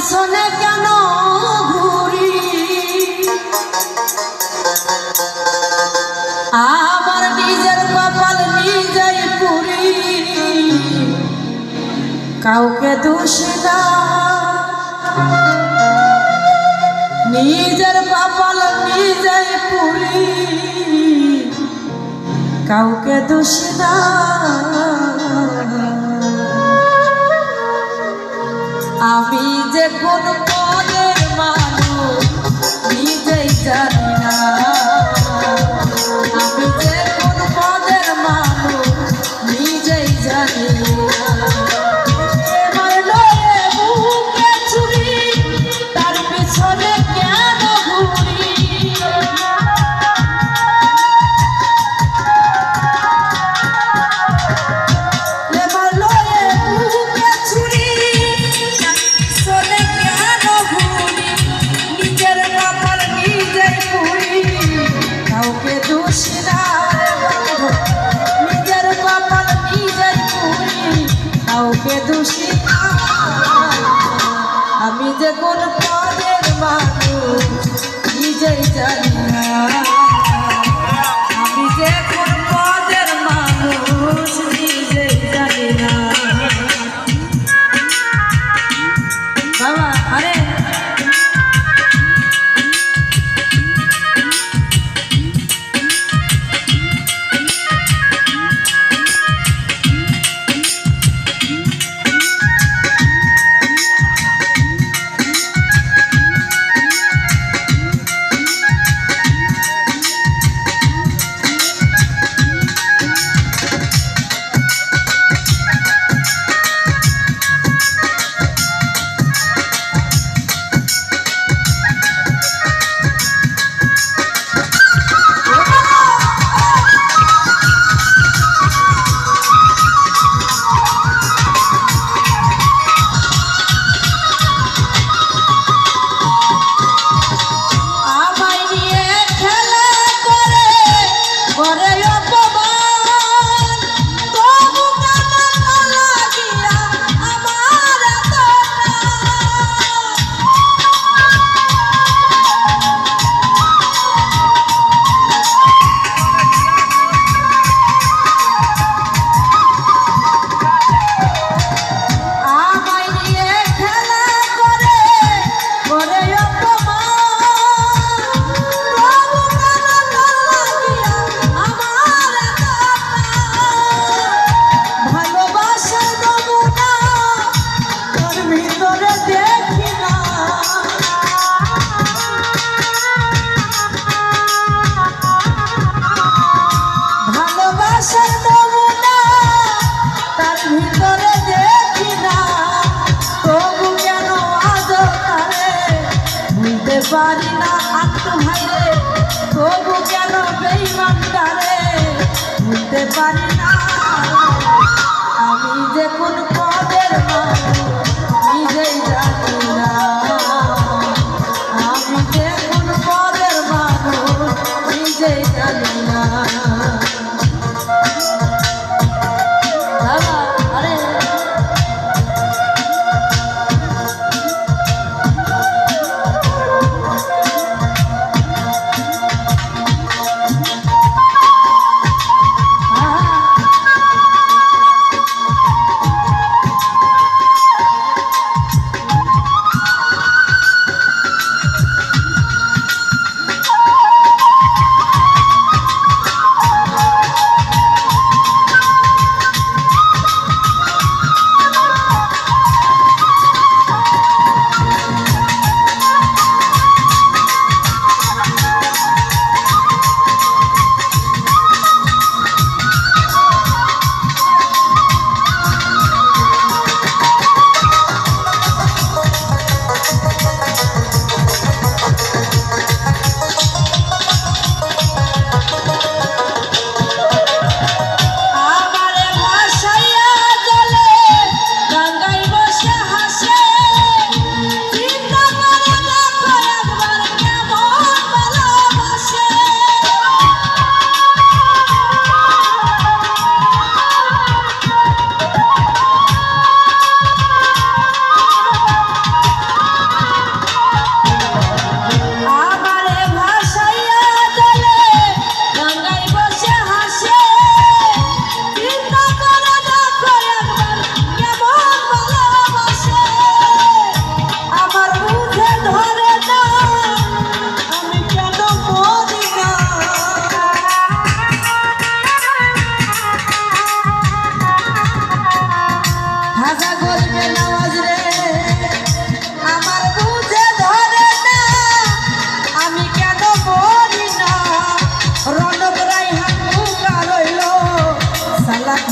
পিছনে কেন ঘুরি আমার নিজের কপাল নিজেই পুরি কাউকে দোষ না নিজের কপাল নিজেই পুরি কাউকে দোষ না আমি যে কোন পদের মানুষ নিজেই জানি না আমি যে কোন পদের মানুষ নিজেই জানি না তার পিছনে কেন ঘুরি আমি যে কোন পদের মানুষ নিজেই জানি না আমি যে কোন পদের মানুষ নিজেই জানি না বাবা আরে পারি না আত্ম ভাইরে তবু কেন বেঈমানটারে ভুলতে পারি না আমি যে কোন পদের মানুষ নিজেই জানি না আমি যে কোন পদের মানুষ নিজেই জানি না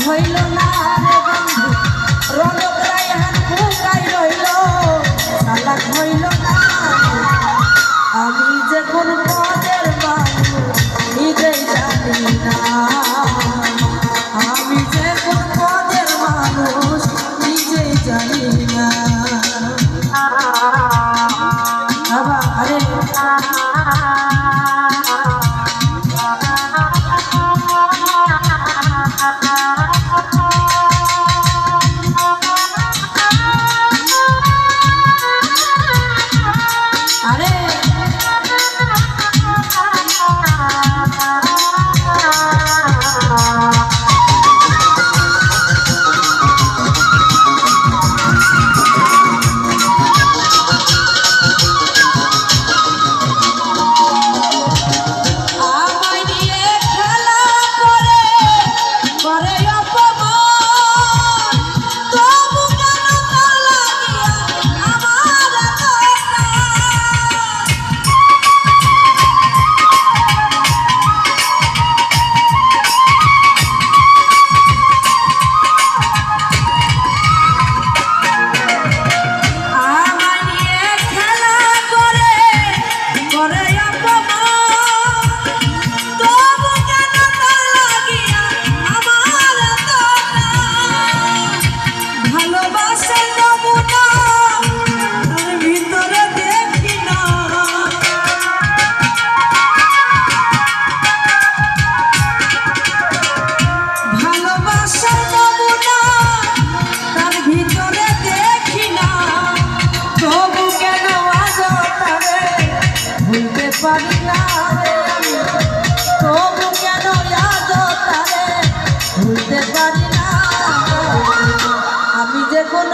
হইল না রে বন্ধু রনক রায়হান বুকাই রইল চালাক হইল না আমি যে কোন পদের মানুষ নিজেই জানি না আমি যে কোন পদের মানুষ নিজেই জানি না বাবা আরে পারি না তবু কেন আজ তারে ভুলতে পারি না আমি যে কোন